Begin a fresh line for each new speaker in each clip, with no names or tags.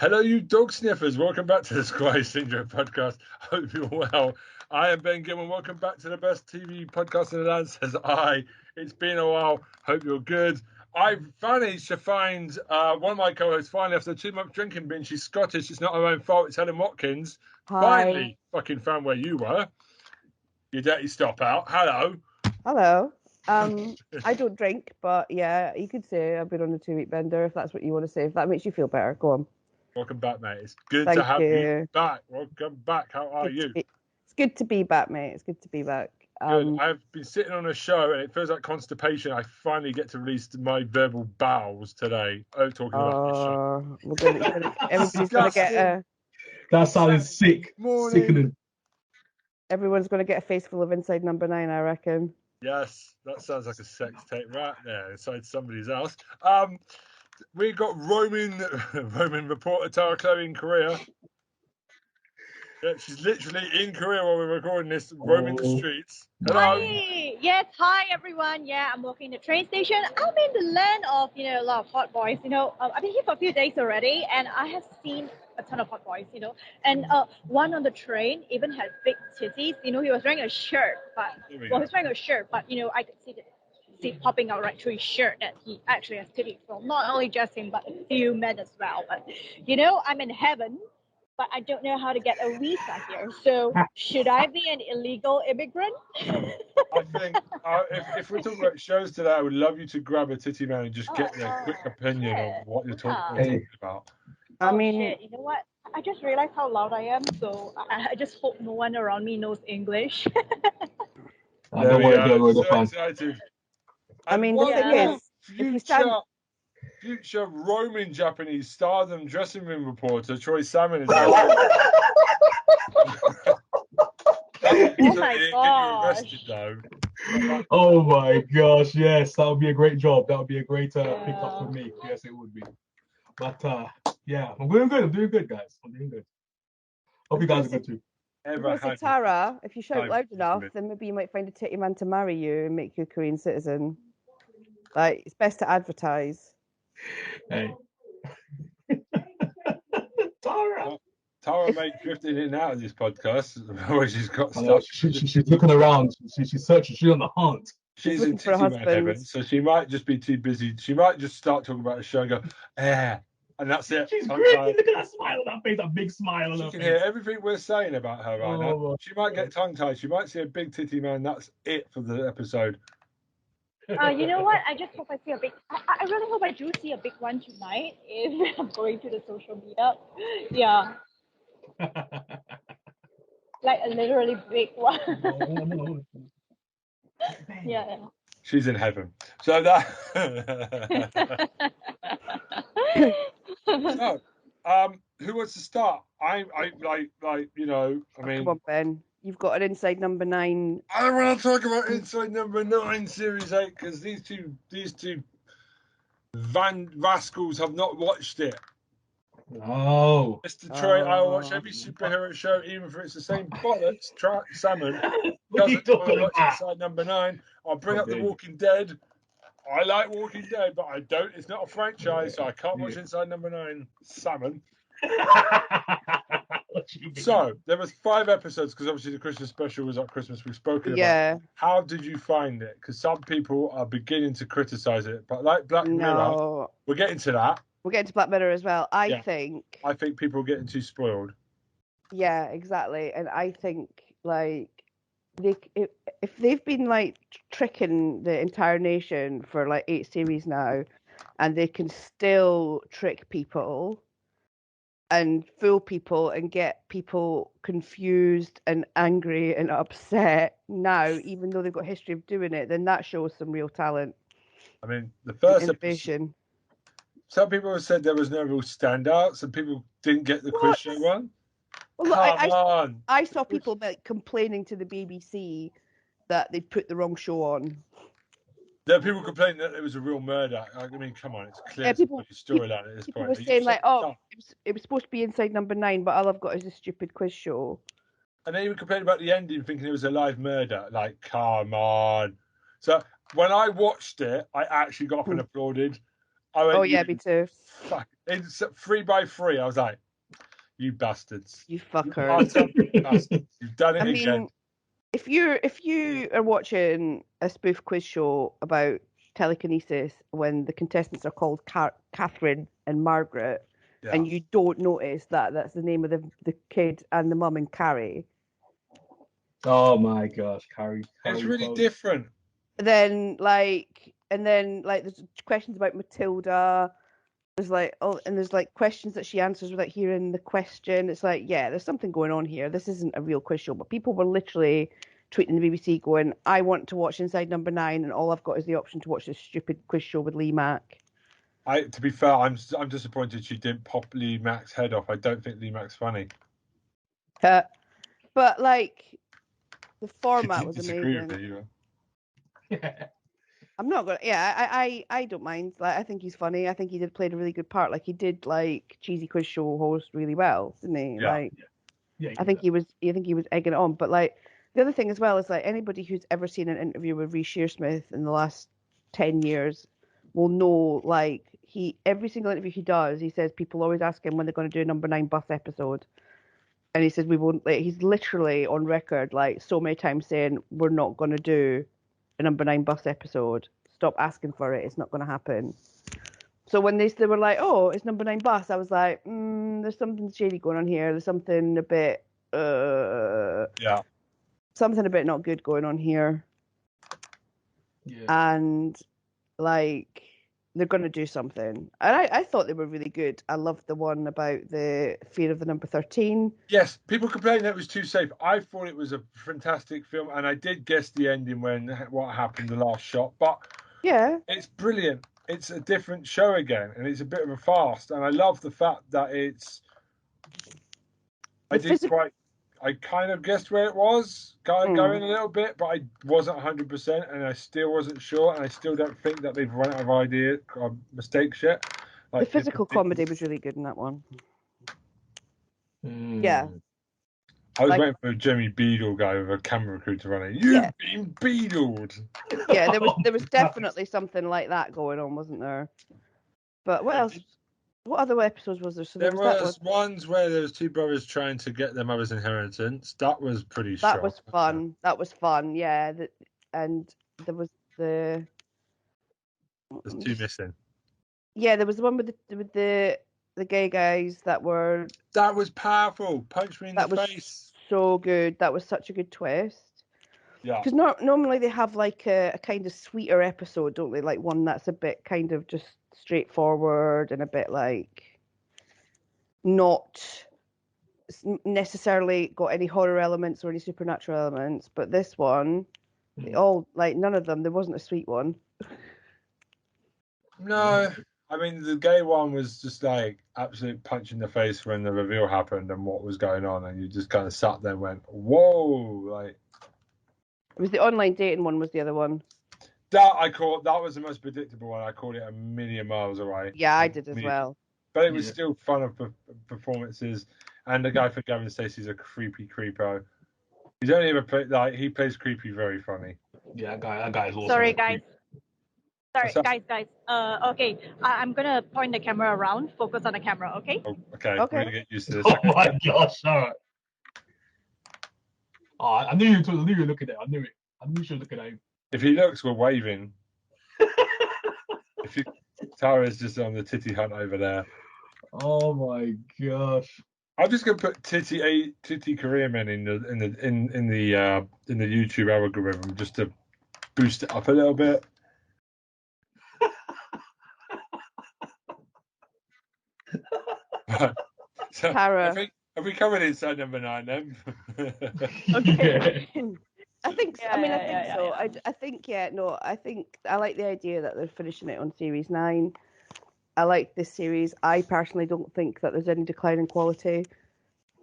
Hello, you dog sniffers. Welcome back to the Squire Syndrome podcast. Hope you're well. I am Ben Gilman. Welcome back to the best TV podcast in the land, says I. It's been a while. Hope you're good. I've managed to find one of my co-hosts finally after a 2-month drinking binge. She's Scottish. It's not her own fault. It's Helen Watkins.
Hi.
Finally fucking found where you were. You dirty stop out. Hello.
Hello. I don't drink, but yeah, you could say I've been on a 2-week bender if that's what you want to say. If that makes you feel better, go on.
Welcome back, mate. It's good
Thank
to have
you.
you back. Welcome back. How are you?
It's good to be back, mate. It's good to be back.
Good. I've been sitting on a show and it feels like constipation. I finally get to release my verbal bowels today. Talking about this show.
Everybody's going to get a...
That sounded sick.
Morning.
Sickening.
Everyone's going to get a face full of Inside Number 9, I reckon.
Yes, that sounds like a sex tape right there inside somebody's house. We got Roman reporter Tara Chloe in Korea. Yeah, she's literally in Korea while we're recording this, roaming the streets. Hello.
Hi. Yes, hi everyone. Yeah, I'm walking the train station. I'm in the land of, a lot of hot boys. I've been here for a few days already, and I have seen a ton of hot boys. And one on the train even had big titties. He was wearing a shirt, but he's wearing a shirt, but I could see popping out right through his shirt that he actually has titties. So not only just him, but a few men as well. But I'm in heaven. But I don't know how to get a visa here. So should I be an illegal immigrant?
I think if we're talking about shows today, I would love you to grab a titty man and just get their quick opinion on what you're talking about.
I mean,
shit. You know what? I just realized how loud I am. So I just hope no one around me knows English.
There we are. So excited.
I mean, the thing is, if you stand...
Future Roman Japanese stardom dressing room reporter Troy Salmon is
Oh my gosh.
Oh my gosh, yes, that would be a great job. That would be a great pickup for me. Yes, it would be. But yeah, I'm doing good, guys. I'm doing good. Hope you guys are good too.
Tara, if you shout loud enough, then maybe you might find a titty man to marry you and make you a Korean citizen. Like, it's best to advertise.
Hey.
Tara may drifting in and out of this podcast where she's got stuff.
She's looking around. She's searching. She's on the hunt.
She's in titty man heaven, so she might just be too busy. She might just start talking about the show and go, and that's it.
She's grinning. Look at that smile on her face, a big smile on her face.
You can hear everything we're saying about her right now. She might get tongue-tied. She might see a big titty man. That's it for the episode.
You know what? I just hope I see a big... I really hope I do see a big one tonight if I'm going to the social media. Yeah. Like a literally big one. Yeah.
She's in heaven. So that... So, who wants to start? I mean...
Come on, Ben. You've got an Inside Number 9.
I want to talk about Inside Number 9 Series 8 because these two rascals have not watched it.
Oh.
Mr. Troy, I will watch every superhero show, even if it's the same bollocks. Salmon doesn't watch Inside Number 9. I'll bring up The Walking Dead. I like Walking Dead, but I don't. It's not a franchise, so I can't watch Inside Number 9. Salmon. So there was 5 episodes because obviously the Christmas special was at Christmas. We've spoken about. How did you find it? Because some people are beginning to criticize it, but like Black Mirror, we're getting to that.
We're getting to Black Mirror as well. I think
people are getting too spoiled.
Yeah, exactly. And I think like if they've been like tricking the entire nation for like 8 series now, and they can still trick people and fool people and get people confused and angry and upset now, even though they've got a history of doing it, then that shows some real talent.
I mean, the first
innovation.
Some people have said there was no real standout. Some people didn't get the quiz show one.
Well, look, I saw people like complaining to the BBC that they'd put the wrong show on.
There are people complaining that it was a real murder. I mean, come on, it's clear it's a storyline at this point.
People were saying like, it was supposed to be Inside Number 9, but all I've got is a stupid quiz show.
And they even complained about the ending, thinking it was a live murder. Like, come on. So when I watched it, I actually got up and applauded. I went,
Oh yeah, me too.
Fuck. It's 3x3. I was like, you bastards.
You
You
fuckers.
utter bastards. You've done it
I mean,
again.
if you are watching a spoof quiz show about telekinesis when the contestants are called Catherine and Margaret,
Yeah.
and you don't notice that that's the name of the kid and the mum in Carrie,
Oh my gosh, Carrie.
It's
Carrie
really
Post.
different.
then there's questions about Matilda. There's there's like questions that she answers without hearing the question. It's like, yeah, there's something going on here. This isn't a real quiz show. But people were literally tweeting the BBC going, I want to watch Inside Number 9, and all I've got is the option to watch this stupid quiz show with Lee Mack.
To be fair, I'm disappointed she didn't pop Lee Mack's head off. I don't think Lee Mack's funny.
But like the format was
disagree
amazing.
with you.
I'm not gonna. Yeah, I don't mind. Like, I think he's funny. I think he played a really good part. Like, he did like cheesy quiz show host really well, didn't he?
Yeah.
Like,
Yeah,
I think he was egging it on. But like the other thing as well is like anybody who's ever seen an interview with Reece Shearsmith in the last 10 years will know like every single interview he does, he says people always ask him when they're going to do a Number 9 bus episode. And he says we won't. Like, he's literally on record like so many times saying we're not going to do a Number 9 bus episode. Stop asking for it. It's not going to happen. So when they were like, oh, it's Number 9 bus, I was like, there's something shady going on here. There's something a bit,
Yeah.
something a bit not good going on here.
Yeah.
And like they're going to do something. And I thought they were really good. I loved the one about the fear of the number 13.
Yes, people complained that it was too safe. I thought it was a fantastic film, and I did guess the ending when what happened, the last shot. But
yeah,
it's brilliant. It's a different show again, and it's a bit of a fast. And I love the fact that it's. I kind of guessed where it was going a little bit, but I wasn't 100%, and I still wasn't sure, and I still don't think that they've run out of idea or mistakes yet.
Like, the physical comedy was really good in that one. Yeah.
I was waiting for a Jimmy Beadle guy with a camera crew to run it. You've been beadled.
Yeah, there was definitely something like that going on, wasn't there? But what else? What other episodes was there? So
there was ones where there was two brothers trying to get their mother's inheritance. That was pretty strong.
That was fun. That was fun. Yeah, and there was the.
There's two missing.
Yeah, there was the one with the gay guys that were.
That was powerful. Punch me in the face.
So good. That was such a good twist.
Yeah.
Because normally they have like a kind of sweeter episode, don't they? Like one that's a bit kind of just straightforward and a bit like not necessarily got any horror elements or any supernatural elements. But this one, they all like none of them. There wasn't a sweet one.
No. I mean, the gay one was just like absolute punch in the face when the reveal happened and what was going on, and you just kind of sat there and went, "Whoa!" Like
it was the online dating one. Was the other one
that was the most predictable one. I called it a million miles away.
Yeah, I did as well.
But it was still fun of performances, and the guy for Gavin Stacey's a creepy creepo. He's only ever played he plays creepy, very funny.
Yeah, that guy is awesome.
Sorry, guys. Guys. Okay, I'm gonna point the camera around. Focus on the camera, okay?
Oh, okay. We're gonna get used to this.
Oh my gosh! All right. Oh, I knew you were looking at it. I knew it. I knew you were looking at him.
If he looks, we're waving. Tara's just on the titty hunt over there.
Oh my gosh!
I'm just gonna put titty Korean men in the YouTube algorithm just to boost it up a little bit. So,
Tara.
Have we covered Inside Number 9 then?
Okay. I think.
Yeah,
I mean,
yeah,
I think
yeah,
so.
yeah.
I think. Yeah. No. I think I like the idea that they're finishing it on series 9. I like this series. I personally don't think that there's any decline in quality.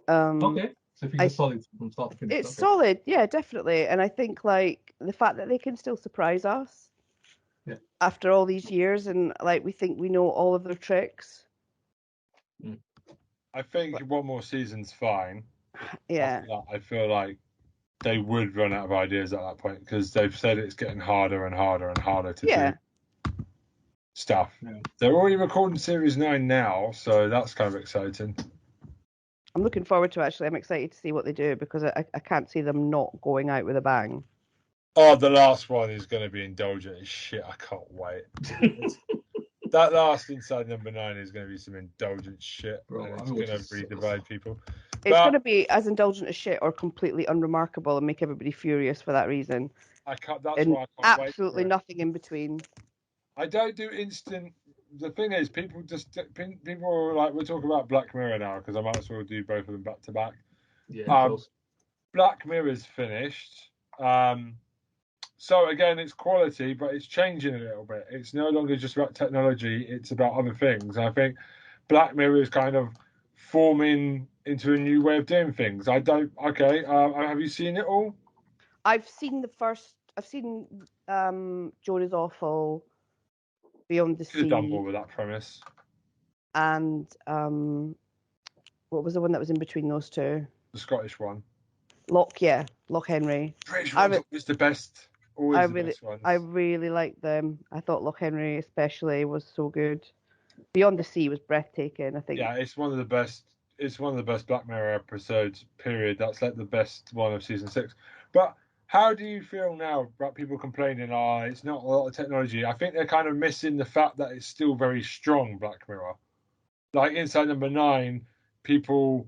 Okay. So if it's solid from start to finish.
It's solid. Yeah, definitely. And I think like the fact that they can still surprise us after all these years, and like we think we know all of their tricks.
I think one more season's fine.
Yeah.
I feel like they would run out of ideas at that point because they've said it's getting harder and harder and harder to do. stuff.
Yeah.
They're already recording series 9 now, so that's kind of exciting.
I'm looking forward to it, actually. I'm excited to see what they do because I can't see them not going out with a bang.
Oh, the last one is going to be indulgent as shit. I can't wait. That last Inside Number 9 is going to be some indulgent shit,
Bro,
and
I
it's
know
going
what
to
to
really
say.
divide people.
It's going to be as indulgent as shit or completely unremarkable and make everybody furious for that reason.
I can't. That's
And
why I can't wait.
absolutely
For it.
nothing in between.
I don't do instant. The thing is, people are like, we're talking about Black Mirror now because I might as well do both of them back to back.
Yeah,
Black Mirror's finished. So again, it's quality, but it's changing a little bit. It's no longer just about technology; it's about other things. I think Black Mirror is kind of forming into a new way of doing things. I don't. Okay, have you seen it all?
I've seen the first. I've seen Joan is Awful, Beyond the
Could have done
Sea,
more with that premise.
and what was the one that was in between those two?
The Scottish one.
Loch Henry.
British
I
one's always the best. Always the best ones.
I really liked them. I thought Loch Henry especially was so good. Beyond the Sea was breathtaking. I think.
Yeah, it's one of the best. It's one of the best Black Mirror episodes. Period. That's like the best one of season 6. But how do you feel now about people complaining? It's not a lot of technology. I think they're kind of missing the fact that it's still very strong Black Mirror. Like Inside Number 9, people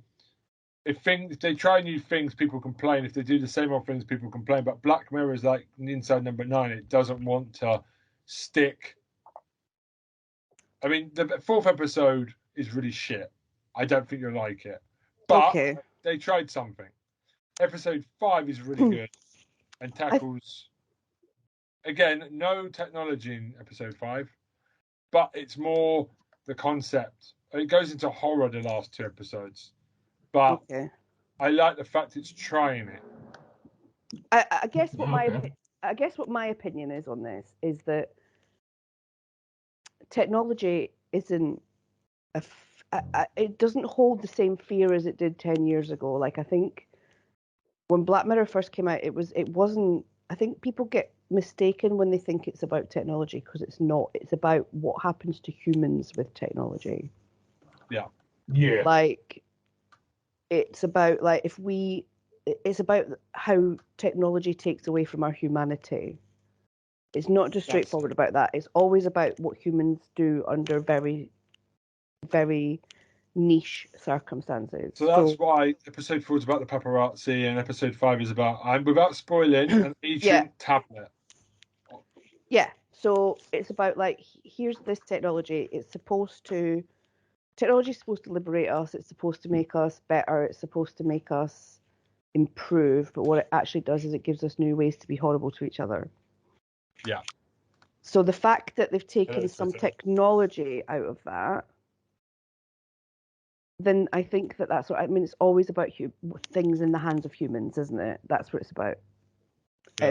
if they try new things, people complain. If they do the same old things, people complain. But Black Mirror is like Inside Number 9. It doesn't want to stick. I mean, the 4th episode is really shit. I don't think you'll like it. But they tried something. Episode 5 is really good and tackles, again, no technology in episode 5, but it's more the concept. It goes into horror the last 2 episodes. But I like the fact it's trying it.
I guess what my opinion is on this is that technology isn't it doesn't hold the same fear as it did 10 years ago. Like I think when Black Mirror first came out, it wasn't. I think people get mistaken when they think it's about technology because it's not. It's about what happens to humans with technology.
Yeah.
Like it's about it's about how technology takes away from our humanity. It's not just straightforward about that. It's always about what humans do under very, very niche circumstances.
So that's why episode 4 is about the paparazzi and episode 5 is about, without spoiling, an ancient tablet.
Yeah. So it's about like, here's this technology. Technology is supposed to liberate us. It's supposed to make us better. It's supposed to make us improve. But what it actually does is it gives us new ways to be horrible to each other.
Yeah.
So the fact that they've taken some technology out of that, then I think that's what I mean. It's always about things in the hands of humans, isn't it? That's what it's about.
Yeah,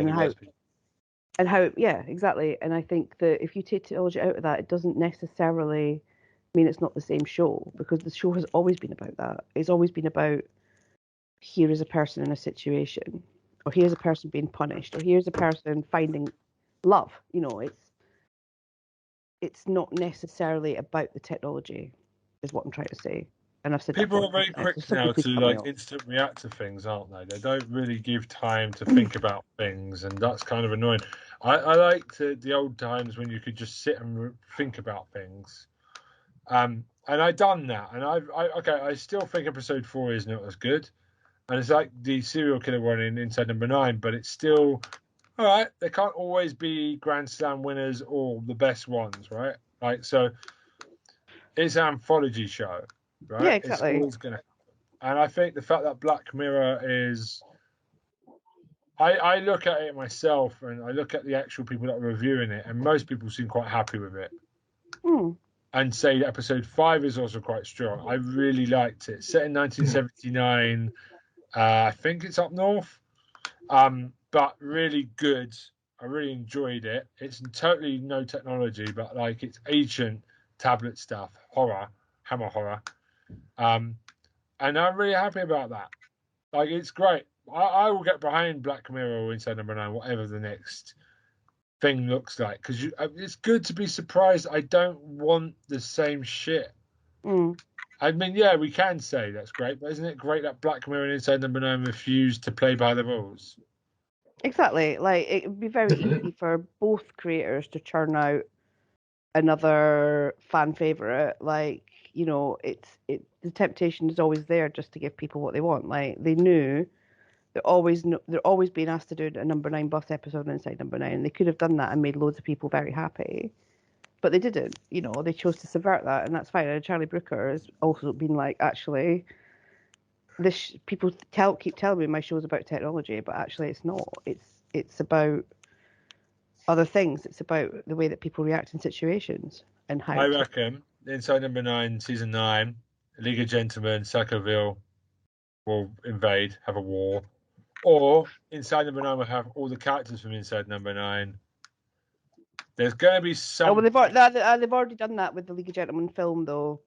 and how, yeah, exactly. And I think that if you take technology out of that, it doesn't necessarily mean it's not the same show, because the show has always been about that. It's always been about, here is a person in a situation, or here's a person being punished, or here's a person finding love. You know, it's not necessarily about the technology, is what I'm trying to say. And I've said
people are very quick now to instant react to things, aren't they? They don't really give time to think about things, and that's kind of annoying. I liked the old times when you could just sit and think about things. And I done that, and I still think episode 4 is not as good, and it's like the serial killer one in Inside Number 9, but it's still all right. They can't always be Grand Slam winners or the best ones, right? Like, so it's an anthology show, right?
Yeah, exactly.
It's always gonna, and I think the fact that Black Mirror is, I look at it myself, and I look at the actual people that are reviewing it, and most people seem quite happy with it. And say that episode 5 is also quite strong. I really liked it. Set in 1979. I think it's up north. But really good. I really enjoyed it. It's totally no technology, but like it's ancient tablet stuff, hammer horror. And I'm really happy about that. Like, it's great. I will get behind Black Mirror or Inside Number 9, whatever the next thing looks like, because it's good to be surprised. I don't want the same shit. I mean, yeah, we can say that's great, but isn't it great that Black Mirror and Inside Number 9 refused to play by the rules?
Exactly. Like, it would be very easy for both creators to churn out another fan favorite. Like, the temptation is always there just to give people what they want. Like, they knew they're always being asked to do a Number 9 bus episode Inside Number 9, and they could have done that and made loads of people very happy. But they didn't. They chose to subvert that, and that's fine. And Charlie Brooker has also been like, actually, people keep telling me my show's about technology, but actually it's not. It's about other things. It's about the way that people react in situations and how.
I reckon Inside Number 9, season 9, League of Gentlemen, Psychoville will invade, have a war, or Inside Number 9 will have all the characters from Inside Number 9. There's going to be some.
Oh, well, they've already done that with the League of Gentlemen film, though.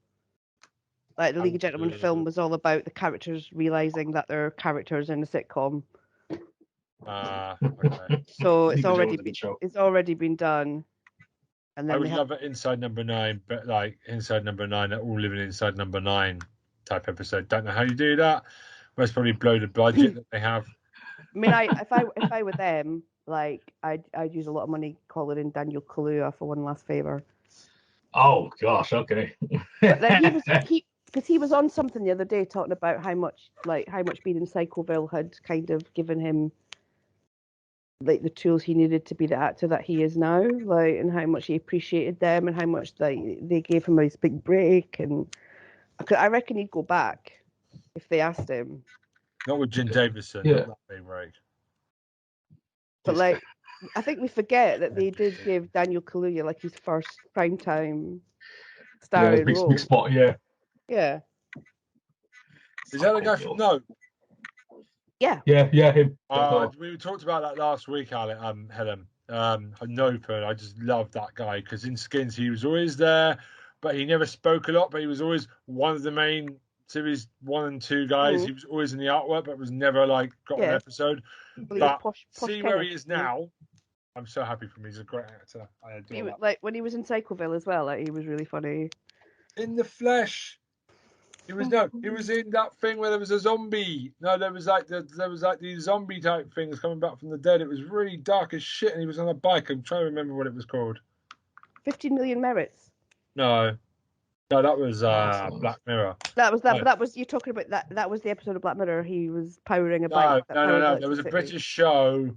Like, the League of Gentlemen film was all about the characters realizing that they're characters in a sitcom.
Okay.
So it's already been done. And then
I would love it Inside Number 9, but like Inside Number 9, they're all living inside Number 9 type episode. Don't know how you do that. Most probably blow the budget that they have.
I mean, if I were them, like, I'd use a lot of money calling in Daniel Kaluuya for one last favor.
Oh gosh, okay.
But then because he was on something the other day talking about how much being in Psychoville had kind of given him like the tools he needed to be the actor that he is now, like, and how much he appreciated them and how much they gave him his big break. And I reckon he'd go back if they asked him.
Not with Jim Davison.
Yeah.
Not that big break.
But like, I think we forget that they did give Daniel Kaluuya like his first primetime starring role.
Big spot, yeah.
Yeah.
Is that the guy from No?
Yeah.
Yeah, him.
We talked about that last week, Helen. Nope, I just love that guy because in Skins he was always there, but he never spoke a lot. But he was always one of the main series 1 and 2 guys. He was always in the artwork, but was never like got an episode. But posh see where he is now. I'm so happy for him. He's a great actor. I adore that.
Like when he was in Psychoville as well, like he was really funny.
In the flesh. He was in that thing where there was a zombie. No, there was like these zombie type things coming back from the dead. It was really dark as shit, and he was on a bike. I'm trying to remember what it was called. 15
Million Merits.
No, that was Black Mirror.
That was you're talking about that. That was the episode of Black Mirror. He was powering a bike.
No. There was a British show.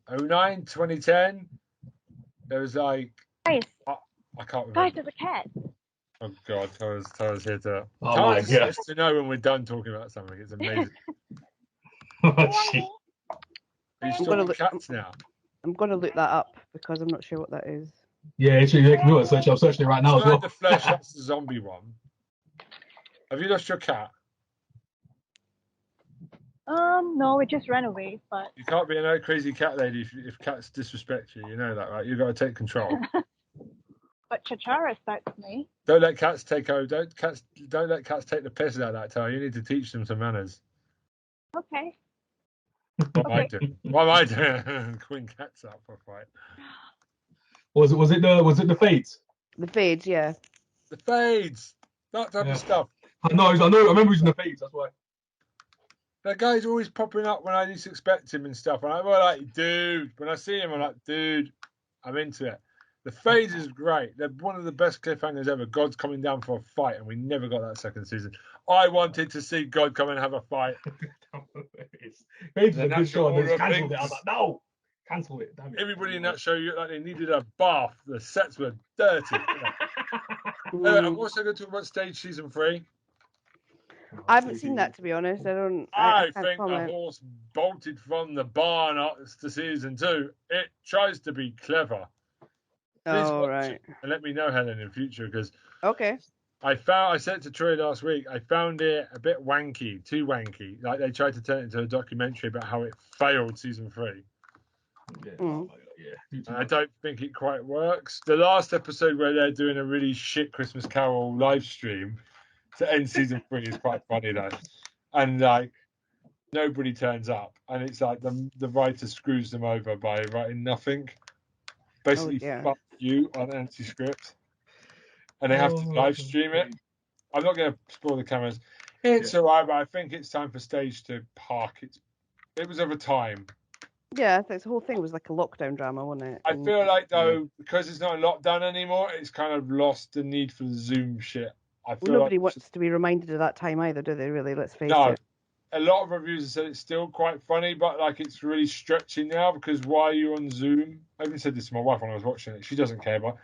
2009, 2010. There was like.
Guys.
I can't remember.
Guys, there's a cat.
Oh God, Tara's here to.
Oh
Tara's here to know when we're done talking about something. It's amazing.
Oh, shit.
Are you stalking cats now?
I'm gonna look that up because I'm not sure what that is.
Yeah, I'm searching it right now as well.
The flesh, that's the zombie one. Have you lost your cat?
No, it just ran away. But
you can't be a crazy cat lady if cats disrespect you. You know that, right? You've got to take control.
But Chachara starts me.
Don't let cats take over. Don't let cats take the piss out of that, Tara. You need to teach them some manners.
Okay.
What am I doing? What am I doing? Queen cats up for a fight.
Was it the fades?
The fades, yeah.
The fades. That type of stuff.
I remember using the fades, that's why.
That guy's always popping up when I least expect him and stuff. And I'm like, dude. When I see him, I'm like, dude, I'm into it. The fades is great. They're one of the best cliffhangers ever. God's coming down for a fight, and we never got that second season. I wanted to see God come and have a fight.
Fades is a good show, and they cancelled it. I was like, no, cancel it. Damn it.
Everybody in that show looked like they needed a bath. The sets were dirty. I'm also going to talk about Stage Season 3.
I haven't seen that, to be honest.
I think the horse bolted from the barn up to Season 2. It tries to be clever.
Oh, right.
And let me know, Helen, in future, because
okay.
I said it to Troy last week. I found it a bit wanky, too wanky. Like they tried to turn it into a documentary about how it failed Season 3. And I don't think it quite works. The last episode where they're doing a really shit Christmas Carol live stream to end Season 3 is quite funny though, and like nobody turns up, and it's like the writer screws them over by writing nothing. basically
yeah.
fuck you on empty script, and they have to live stream it. I'm not going to spoil the cameras. It's alright, but I think it's time for stage to park. It was of a time.
Yeah, I think the whole thing was like a lockdown drama, wasn't it?
I feel like though, because it's not a lockdown anymore, it's kind of lost the need for the Zoom shit. I feel
nobody
like
wants to be reminded of that time either, do they? Really? Let's face
no.
it.
A lot of reviews have said it's still quite funny, but like it's really stretching now because why are you on Zoom? I even said this to my wife when I was watching it. She doesn't care, but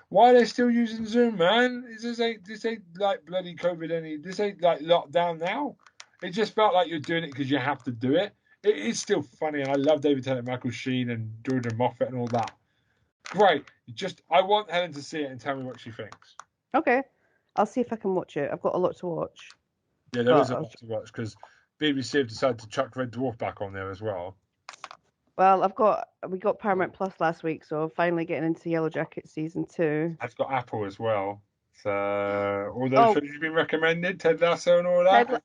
why are they still using Zoom, man? This ain't like bloody COVID this ain't like lockdown now. It just felt like you're doing it because you have to do it. It is still funny, and I love David Tennant, Michael Sheen, and Jordan Moffat, and all that. Great. I want Helen to see it and tell me what she thinks.
Okay, I'll see if I can watch it. I've got a lot to watch.
Yeah, there is a lot to watch because BBC have decided to chuck Red Dwarf back on there as well.
Well, we got Paramount Plus last week, so finally getting into Yellow Jacket season 2.
I've got Apple as well. So all those shows you've been recommended, Ted Lasso and all that.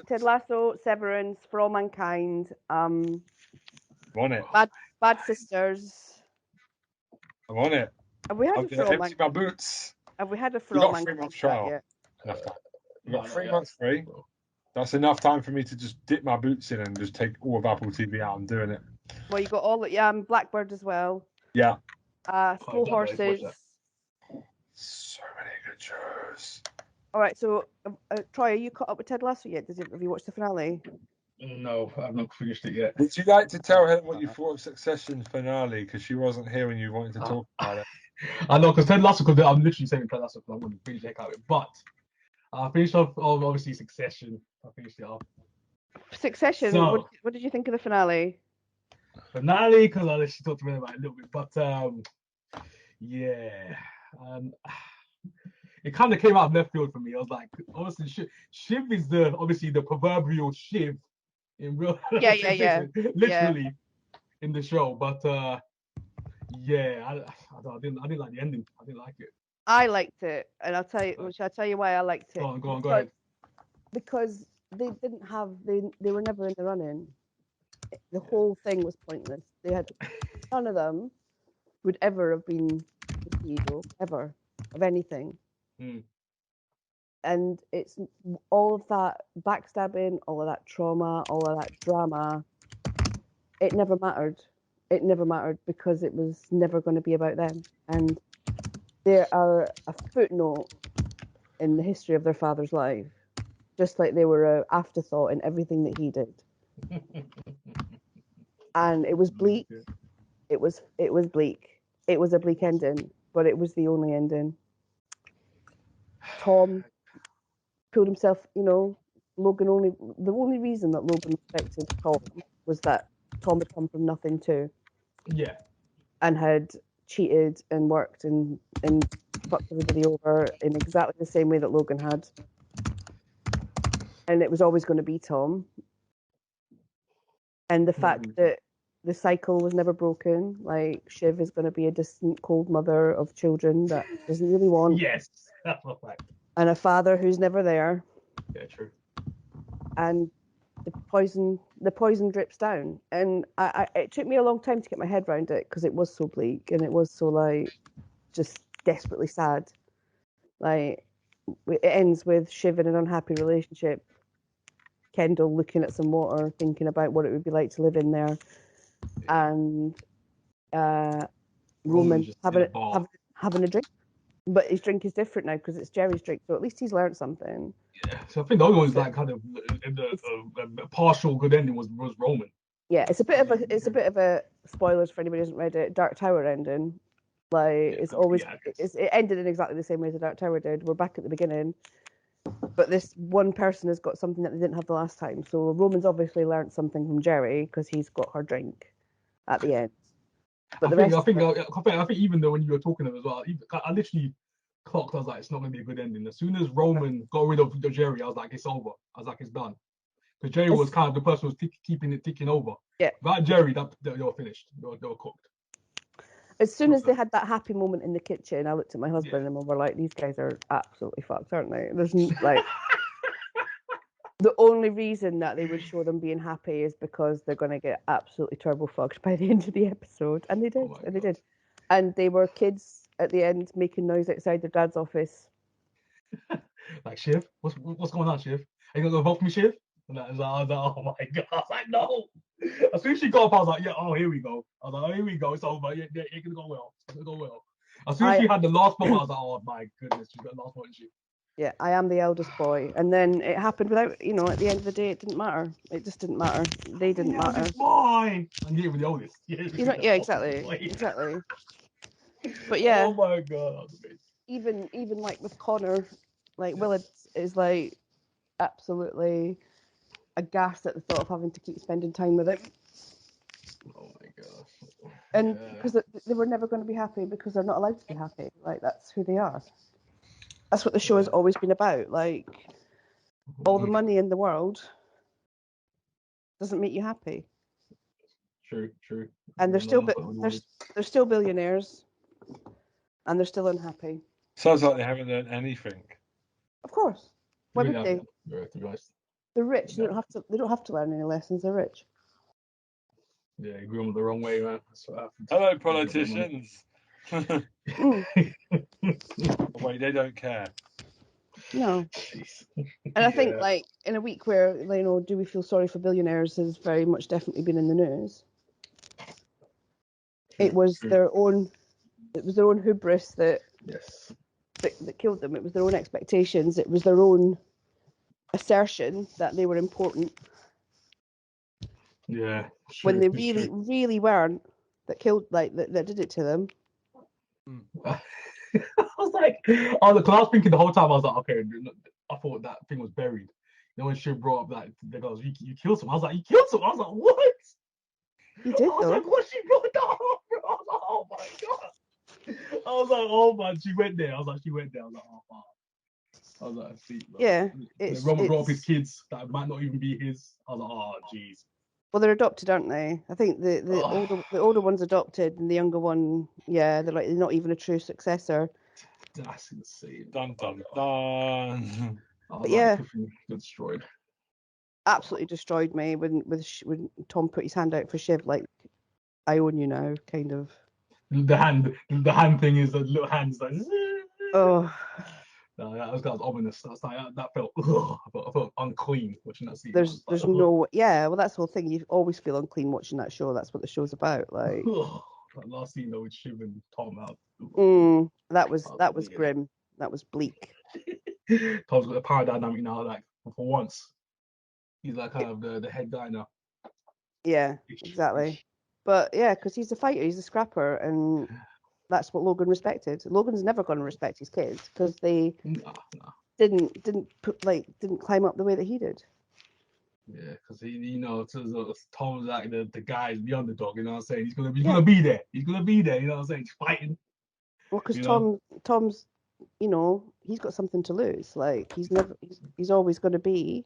Ted Lasso, Severance, For All Mankind,
I'm on it.
Bad Sisters.
I'm on it.
Have we had
I'm
a For
going
All
to empty my boots.
Have we had a For All Mankind?
We've got a 3-month trial.
Yet?
Enough time. We've got 3 months free. That's enough time for me to just dip my boots in and just take all of Apple TV out. I'm doing it.
Well, you got all Blackbird as well.
Yeah.
Slow Horses.
So many good shows.
All right, so Troy, are you caught up with Ted Lasso yet? Have you watched the finale?
No, I've not finished it yet.
Would you like to tell Helen what you thought of Succession finale? Because she wasn't here when you wanted to talk about it.
I know, because Ted Lasso, because I'm literally saying Ted Lasso because I want to finish the heck out of it. But I finished off obviously Succession. I finished it off.
Succession.
So,
what did you think of the finale?
Finale, because I literally talked about it a little bit, but it kind of came out of left field for me. I was like, obviously, Shiv is obviously the proverbial Shiv in real
yeah.
literally in the show. But I didn't like the ending. I didn't like it.
I liked it, and I'll tell you why I liked it.
Go on, go ahead.
Because they didn't have they were never in the running. The whole thing was pointless. They had none of them would ever have been the CEO ever of anything. And it's all of that backstabbing, all of that trauma, all of that drama. It never mattered. It never mattered because it was never going to be about them. And they are a footnote in the history of their father's life, just like they were an afterthought in everything that he did. And it was bleak. It was bleak. It was a bleak ending, but it was the only ending. Tom pulled himself, Logan the only reason that Logan respected Tom was that Tom had come from nothing too.
Yeah.
And had cheated and worked and fucked everybody over in exactly the same way that Logan had. And it was always going to be Tom. And the fact that the cycle was never broken, like Shiv is going to be a distant, cold mother of children that doesn't really want.
Yes, that's a fact.
And a father who's never there.
Yeah, true.
And the poison drips down. And it took me a long time to get my head around it because it was so bleak and it was so like just desperately sad. Like it ends with Shiv in an unhappy relationship. Kendall looking at some water, thinking about what it would be like to live in there, and Roman having a drink. But his drink is different now because it's Jerry's drink, so at least he's learned something.
Yeah, so I think the only one like kind of the partial good ending was Roman.
Yeah, it's a bit of a spoilers for anybody who hasn't read it. Dark Tower ending, it ended in exactly the same way as the Dark Tower did. We're back at the beginning. But this one person has got something that they didn't have the last time. So Roman's obviously learned something from Jerry because he's got her drink at the end. But
I think even though when you were talking to him as well, I literally clocked. I was like, it's not going to be a good ending. As soon as Roman got rid of Jerry, I was like, it's over. I was like, it's done. Because Jerry was kind of the person who was keeping it ticking over.
Yeah.
Without Jerry, they were finished. They were cooked.
As soon as they had that happy moment in the kitchen, I looked at my husband and we were like, these guys are absolutely fucked, aren't they? There's like the only reason that they would show them being happy is because they're going to get absolutely turbo fucked by the end of the episode, and they did. And they were kids at the end making noise outside their dad's office.
Like, Shiv, what's going on, Shiv? Are you gonna vote for me, Shiv? And I was like, oh my god, I was like, no. As soon as she got up, I was like, yeah, oh, here we go. I was like, oh, here we go, it's over. Yeah, it's gonna go well. It's gonna go well. As soon as she had the last vote, I was like, oh my goodness, she got the last vote, didn't she?
Yeah, I am the eldest boy. And then it happened without, at the end of the day, it didn't matter. It just didn't matter. They didn't matter.
Eldest boy! And you were the oldest.
Yeah, exactly. Exactly. But yeah.
Oh my god, that was amazing.
Even like with Connor, like Willard is like absolutely aghast at the thought of having to keep spending time with him.
Oh my gosh.
And because they were never going to be happy because they're not allowed to be happy. Like, that's who they are. That's what the show has always been about. Like, all the money in the world doesn't make you happy.
True.
And they're still billionaires, and they're still unhappy.
Sounds like they haven't learned anything.
Of course. Why would they?
To be honest.
They're rich. They don't have to learn any lessons. They're rich.
Yeah, you grew them the wrong way, man. That's what happened.
Hello, politicians. Wait, they don't care.
No. And I think, like, in a week where, do we feel sorry for billionaires has very much definitely been in the news. It was their own hubris that killed them. It was their own expectations. It was their own assertion that they were important.
Yeah.
When they really weren't, that did it to them.
I was like, because I was thinking the whole time, I was like, okay, I thought that thing was buried. When she brought up that, they goes, you killed someone. I was like, you killed someone? I was like, what?
You did,
I was like, what? She brought that up? I was like, oh my god. I was like, oh man, she went there. I was like, oh wow. I was like, see.
Yeah.
Roman brought up his kids that might not even be his. I was like, oh jeez.
Well, they're adopted, aren't they? I think the older one's adopted, and the younger one, they're not even a true successor.
That's insane.
Dun dun dun.
But yeah,
destroyed.
Absolutely destroyed me when Tom put his hand out for Shiv, like, I own you now, kind of.
The hand thing is the little hands like.
Oh.
No, that was ominous. That's like that felt. I felt unclean watching that scene.
There's no. Yeah, well, that's the whole thing. You always feel unclean watching that show. That's what the show's about. Like.
That last scene though with Shiv and Tom out.
That was grim. That was bleak.
Tom's got a power dynamic now. Like for once, he's like kind of the head guy now.
Yeah, exactly. But yeah, because he's a fighter, he's a scrapper, and that's what Logan respected. Logan's never going to respect his kids because they didn't climb up the way that he did.
Yeah, because Tom's like the guy, the underdog. You know what I'm saying? He's gonna be there. He's gonna be there. You know what I'm saying? He's fighting.
Well, because Tom's, he's got something to lose. Like he's always going to be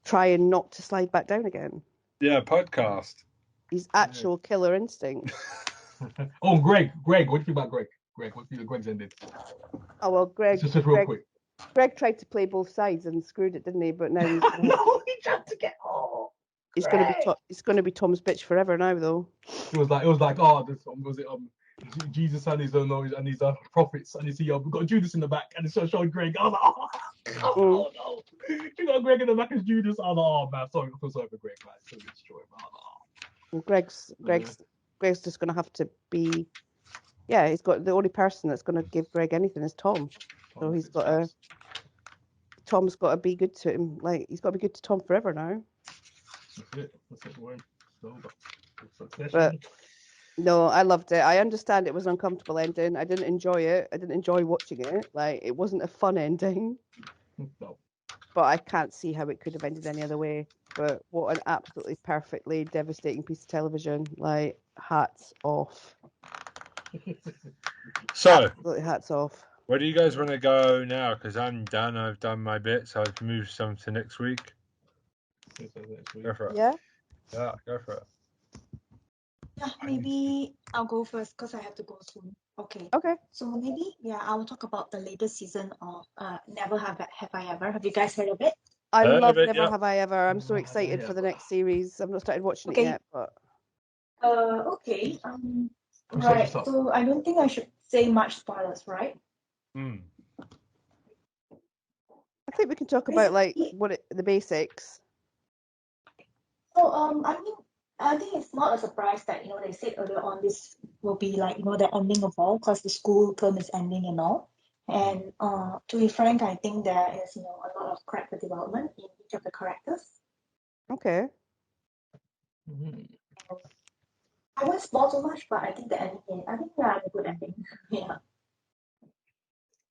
trying not to slide back down again.
Yeah, podcast.
His actual killer instinct.
Oh, Greg, what do you think about Greg? What do you think Greg's ended?
Oh well, Greg.
Just real quick.
Greg tried to play both sides and screwed it, didn't he? But now
he tried to get.
It's going to be Tom's bitch forever now, though.
It was like was it Jesus and his prophets, and you see we've got Judas in the back, and it's showing Greg. I was like, oh no, you got Greg in the back as Judas. I was like, oh man, sorry, I feel sorry for Greg, man. It's so destroyed, man.
Well, Greg's just going to have to be. Yeah, he's got the only person that's going to give Greg anything is Tom. So he's got to. Tom's got to be good to him. Like he's got to be good to Tom forever now.
That's it. It's over.
But no, I loved it. I understand it was an uncomfortable ending. I didn't enjoy it. I didn't enjoy watching it. Like it wasn't a fun ending.
No.
But I can't see how it could have ended any other way. But what an absolutely perfectly devastating piece of television. Like hats off.
So
absolutely hats off.
Where do you guys want to go now? Because I'm done. I've done my bit, so I can move some to next week. Go for it.
Yeah?
Yeah, go for it.
Yeah, maybe I'll go first because I have to go soon. Okay. So maybe, I'll talk about the latest season of Never Have I Ever. Have you guys heard of it?
I love Never Have I Ever. I'm so excited for the next series. I've not started watching it yet, but...
Okay. Right. So I don't think I should say much spoilers, right?
Mm.
I think we can talk about like the basics.
So I think it's not a surprise that they said earlier on this will be like the ending of all because the school term is ending and all. And to be frank, I think there is a lot of character development in each of the characters.
Okay.
I won't spoil too much, but I think the ending, I think they are a good ending. Yeah.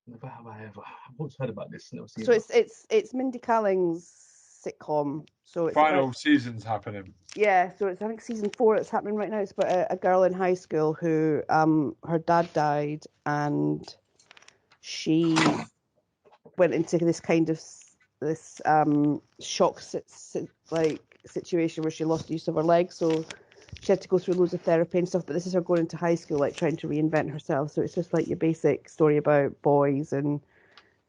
Never have I ever. I've always heard about this. Never seen
So
it.
it's Mindy Kaling's sitcom. So it's
Final
about,
season's happening.
yeah. So it's I think season 4 that's happening right now. It's about a girl in high school who her dad died and she went into this kind of this shock situation where she lost the use of her legs. So she had to go through loads of therapy and stuff. But this is her going into high school, like trying to reinvent herself. So it's just like your basic story about boys and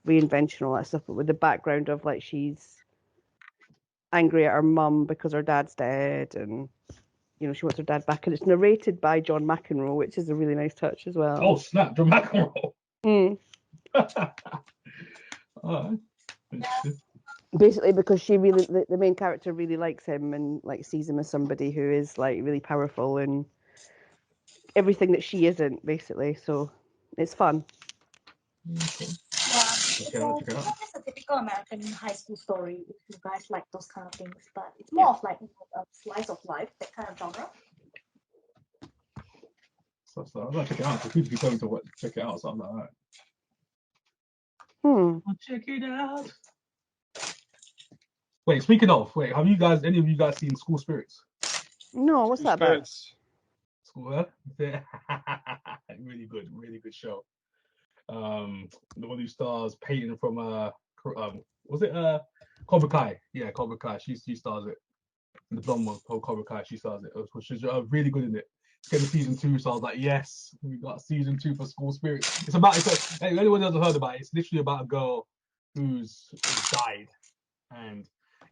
reinvention and all that stuff, but with the background of like she's angry at her mum because her dad's dead, and she wants her dad back, and it's narrated by John McEnroe, which is a really nice touch as well.
Oh snap, John McEnroe.
Basically, because she really, the main character really likes him and like sees him as somebody who is like really powerful and everything that she isn't, basically. So it's fun.
It's a typical American high school story if you guys like those kind of things, but it's more of like a slice of life, that kind of genre.
So I'm gonna check it out. People keep telling me to check it out, so I'm like, alright. I'll check it out. Wait, speaking of, have any of you guys seen School Spirits?
No, what's that about?
School, yeah. Really good show. The one who stars Peyton from was it Cobra Kai? Yeah, Cobra Kai. She stars it. The blonde one called Cobra Kai. She stars it. She's really good in it. It's getting season 2, so I was like, yes, we got season 2 for School Spirits. If anyone hasn't heard about it, it's literally about a girl who's died and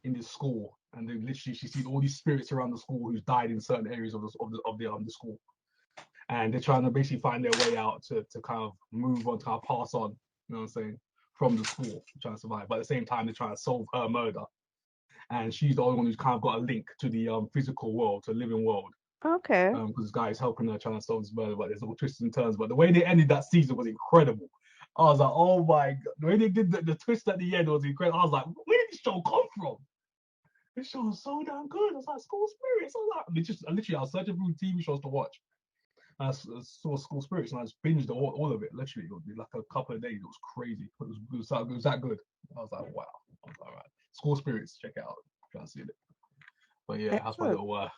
in this school, and then literally she sees all these spirits around the school who's died in certain areas of the school, and they're trying to basically find their way out to kind of move on, to kind of pass on, you know what I'm saying, from the school, trying to survive. But at the same time, they're trying to solve her murder, and she's the only one who's kind of got a link to the physical world, to the living world.
Okay.
Because this guy is helping her trying to solve this murder, but there's all twists and turns. But the way they ended that season was incredible. I was like, oh my god, the way they did the twist at the end was incredible. I was like, where did this show come from? This show was so damn good. I was like, School Spirits. I was like, I was searching through TV shows to watch. And I saw School Spirits, and I just binged all of it. Literally, like a couple of days. It was crazy. It was that good. I was like, wow. I was like, all right. School Spirits, check it out. Try to see it. But yeah, that's my little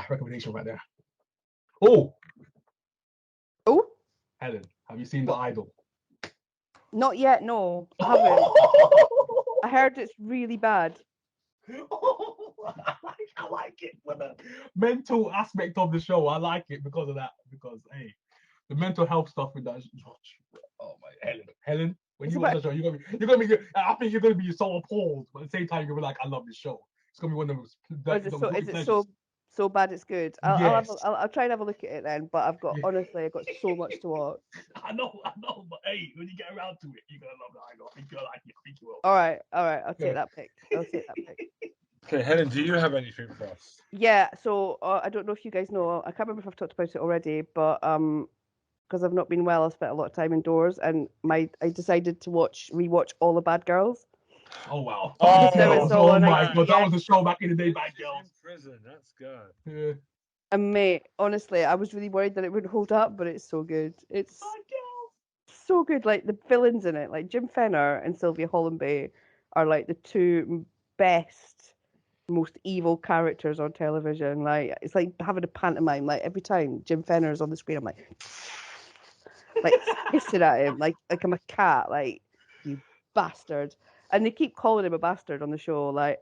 recommendation right there. Oh, Helen, have you seen The Idol?
Not yet. No, I haven't. I heard it's really bad.
I like it for the mental aspect of the show. I like it because of that. Because hey, the mental health stuff with that. Oh my, Helen, when you watch the show, you're gonna be. I think you're gonna be so appalled, but at the same time, you're gonna be like, I love this show. It's gonna be one of those.
Is it so bad it's good? I'll try and have a look at it then. But I've got so much to watch.
I know. But hey, when you get around to it, you're gonna love the Idol. I think you'll like it. I think you will.
All right. I'll take that pick.
Okay, Helen, do you have anything for us?
Yeah. So I don't know if you guys know. I can't remember if I've talked about it already, but because I've not been well, I've spent a lot of time indoors, and I decided to rewatch All the Bad Girls.
Oh wow!
Oh
my god, that was a show back in the day, Bad Girls.
In prison, that's good.
Yeah.
And mate, honestly, I was really worried that it wouldn't hold up, but it's so good. It's so good. Like the villains in it, like Jim Fenner and Sylvia Hollenby, are like the two best, most evil characters on television. Like it's like having a pantomime. Like every time Jim Fenner is on the screen, I'm like hissing at him, like I'm a cat. Like you bastard. And they keep calling him a bastard on the show, like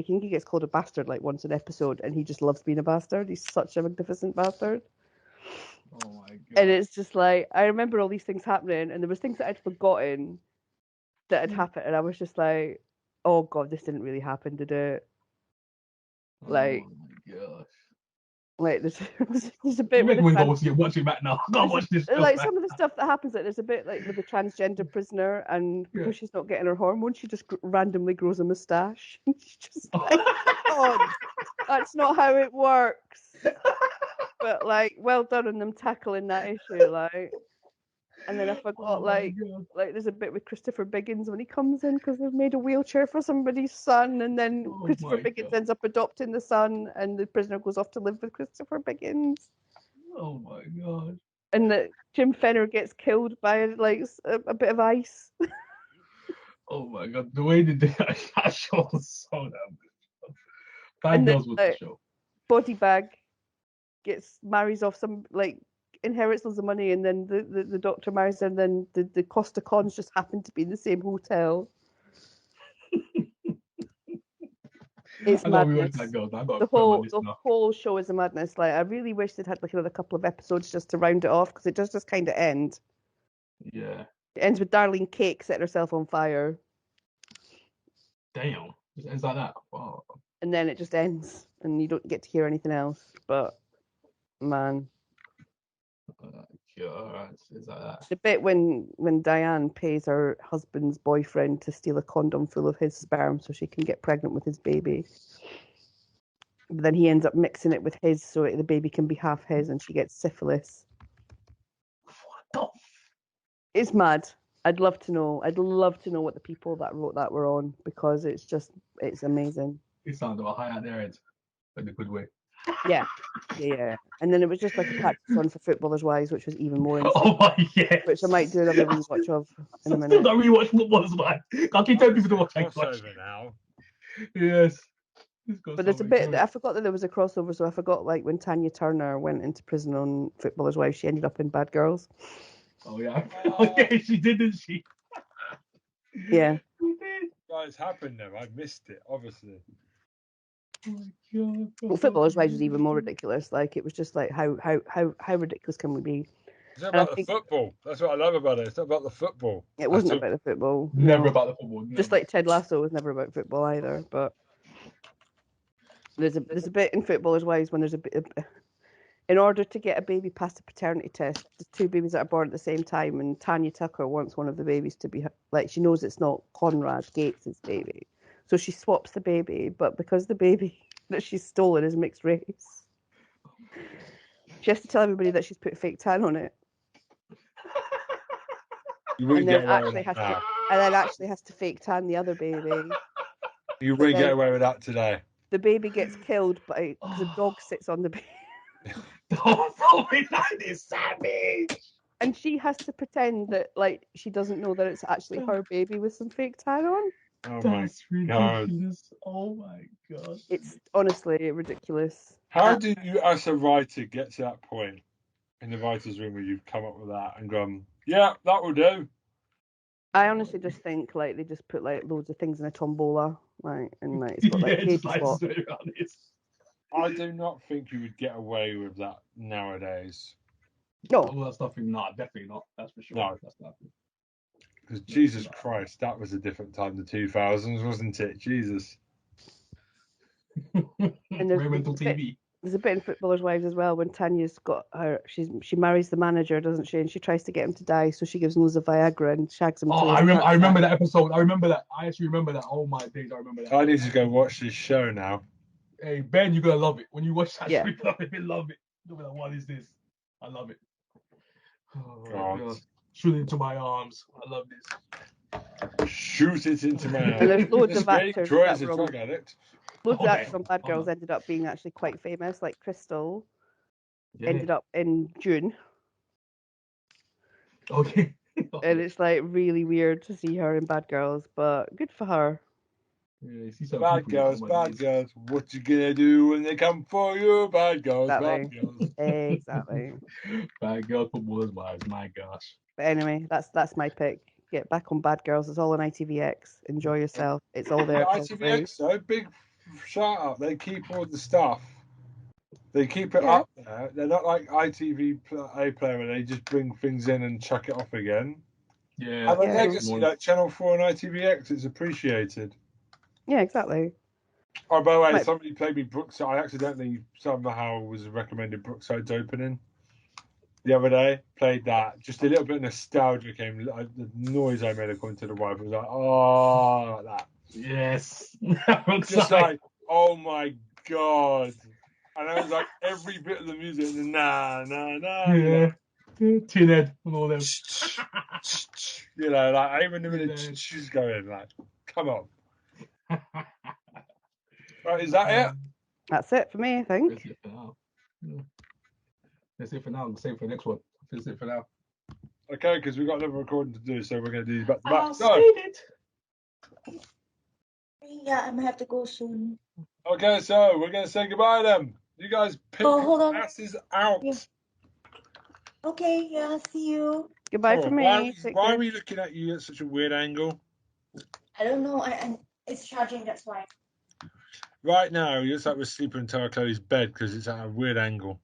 he gets called a bastard like once an episode, and he just loves being a bastard. He's such a magnificent bastard.
Oh my god!
And it's just like I remember all these things happening, and there was things that I'd forgotten that had happened, and I was just like, "Oh god, this didn't really happen, did it?" Like,
oh my gosh!
Like there's a
You
bit with
make me
the
go watch it back now. I can't watch this.
like some of the stuff that happens. Like there's a bit like with the transgender prisoner, and because she's not getting her hormones, she just randomly grows a moustache. She's just like, God, that's not how it works. But like, well done on them tackling that issue. Like, and then I forgot like there's a bit with Christopher Biggins when he comes in because they've made a wheelchair for somebody's son, and then Christopher Biggins ends up adopting the son, and the prisoner goes off to live with Christopher Biggins.
Oh my god!
And that Jim Fenner gets killed by like a bit of ice.
Oh my god! The way they did that show was so damn good. Bad
And
Girls was the show.
Body Bag marries off some like inherits loads of money, and then the doctor marries her, and then the Costa Cons just happen to be in the same hotel. It's madness. The whole show is a madness. Like I really wish they'd had like another couple of episodes just to round it off, because it does just kind of end.
Yeah.
It ends with Darlene Cake setting herself on fire.
Damn. It ends like that. Wow.
And then it just ends, and you don't get to hear anything else. But man.
Is like that.
The bit when Diane pays her husband's boyfriend to steal a condom full of his sperm so she can get pregnant with his baby. But then he ends up mixing it with his so the baby can be half his, and she gets syphilis.
What the?
It's mad. I'd love to know what the people that wrote that were on, because it's amazing.
It sounds a high out their heads in a good way.
Yeah. And then it was just like a practice run for Footballers' Wives, which was even more insane.
Oh my yes.
Which I might do another rewatch of in a minute.
Still not rewatch Footballers' Wives. I keep telling people to watch.
Crossover now.
Yes.
But there's a bit I forgot that there was a crossover, so I forgot like when Tanya Turner went into prison on Footballers' Wives, she ended up in Bad Girls.
Oh yeah. Oh yeah, she did, didn't she?
Yeah.
Guys, happened though. I missed it, obviously.
Oh my god.
Well, Footballers' Wives was even more ridiculous. Like it was just like how ridiculous can we be?
It's not about the football. That's what I love about it. It's not about the football.
It wasn't about the football.
Never about the football. Never.
Just like Ted Lasso was never about football either. But there's a bit in Footballers' Wives when there's a bit. In order to get a baby past a paternity test, there's two babies that are born at the same time, and Tanya Tucker wants one of the babies to be like, she knows it's not Conrad Gates' baby, so she swaps the baby. But because the baby that she's stolen is mixed race, she has to tell everybody that she's put fake tan on it. And then actually has to fake tan the other baby.
You wouldn't get away with that today.
The baby gets killed because a dog sits on the baby.
Don't throw me like this, savage.
And she has to pretend that like she doesn't know that it's actually her baby with some fake tan on.
Oh
That's ridiculous.
God.
Oh my god.
It's honestly ridiculous.
How do you, as a writer, get to that point in the writer's room where you've come up with that and gone, yeah, that will do?
I honestly just think like they just put like loads of things in a tombola, like, and like it's got like baby spots.
I do not think you would get away with that nowadays.
No,
well, that's nothing. Not definitely not. That's for sure.
No,
that's nothing.
Because Jesus Christ, that was a different time, the 2000s, wasn't it? Jesus.
And there's a bit in Footballers' Wives as well when Tanya's got her. She marries the manager, doesn't she? And she tries to get him to die, so she gives him loads of Viagra and shags him.
Oh, I remember that episode. I remember that. I actually remember that. Oh my days, I remember that.
I need to go watch this show now.
Hey Ben, you're gonna love it when you watch that.
Yeah.
You love it. You'll be like, what is this? I love it. Oh,
God.
Shoot it into my arms. I love this.
Shoot it into my arms.
And there's loads of actors.
Troy is a drug addict.
Loads of actors on Bad Girls ended up being actually quite famous, like Crystal ended up in June.
Okay.
And it's like really weird to see her in Bad Girls, but good for her.
Yeah,
bad girls. What you gonna do when they come for you? Bad girls,
exactly.
Bad girls.
Exactly.
Bad Girls, Footballers' Wives. My gosh.
But anyway, that's my pick. Get back on Bad Girls. It's all on ITVX. Enjoy yourself. It's all there.
ITVX, so big shout out. They keep all the stuff. They keep it up there. They're not like ITV A player where they just bring things in and chuck it off again.
Yeah.
Have a legacy like Channel 4 and ITVX. It's appreciated.
Yeah, exactly.
Oh, by the way,
Might-
somebody played me Brookside. I accidentally somehow was recommended Brookside's opening the other day. Played that. Just a little bit of nostalgia came. The noise I made according to the wife was like, oh, like that.
Yes.
Just like, oh my God. And I was like, every bit of the music, nah.
Yeah. Tinhead and all them.
You know, like even the minute
Yeah.
she's going, like, come on. Right, is that it?
That's it for me, I think.
That's it for now. Yeah. That's it for now. Save for the next one. That's it for now.
Okay, because we've got another recording to do, so we're going to do these back to
Oh,
back. So,
Save it.
Yeah, I'm gonna have to go soon.
okay, so we're going to say goodbye then. You guys pick
Oh, hold
your
on.
asses out.
Yeah. Okay, yeah, see you.
Goodbye
Oh,
from
why,
me. Take
why
care.
are we looking at you at such a weird angle?
I don't know. It's charging, that's why.
Right now, it looks like we're sleeping into our Chloe's bed because it's at a weird angle.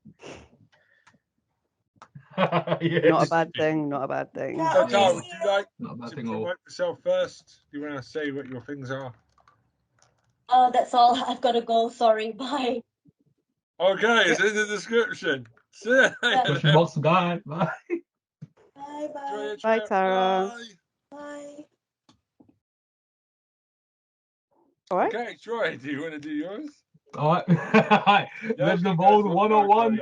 Yes.
Not a bad thing. Not a bad thing.
Yeah.
So,
Okay,
Tara,
see
would you
you.
like
Not a bad
to
thing at all.
promote yourself first? Do you want to say what your things are?
That's all. I've got to go. Sorry. Bye.
Okay, it's in the description. See you
Yeah.
Push your
later.
box, guy. Bye.
Bye.
Enjoy
Bye.
your
Bye,
trip.
Tara.
Bye.
Bye.
All right.
Okay, Troy, do you want to do yours?
All right. Legend of Old 101,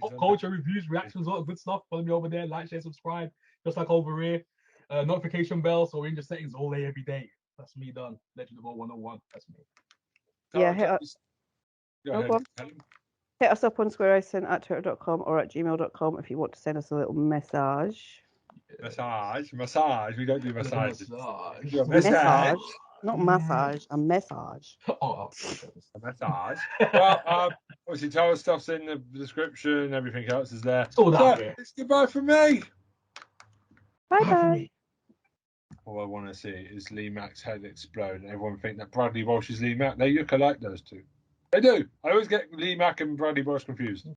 pop culture reviews, reactions, all that good stuff. Follow me over there. Like, share, subscribe. Just like over here. Notification bell, so we're in your settings all day, every day. That's me done. Legend of Old 101. That's me.
Yeah, hit us.
Go
Oh,
ahead.
go on. Hit us up on squareicing@twitter.com or at gmail.com if you want to send us a little message.
Massage. We don't do massage.
Massage.
Do a message.
Not massage, a message.
Oh,
A massage. Well, obviously, Tara's stuff's in the description. Everything else is there.
It's all
So,
down there.
it's goodbye from me.
Bye
For
bye.
me.
All I want to see is Lee Mack's head explode and everyone think that Bradley Walsh is Lee Mack. They look alike, those two. They do. I always get Lee Mack and Bradley Walsh confused.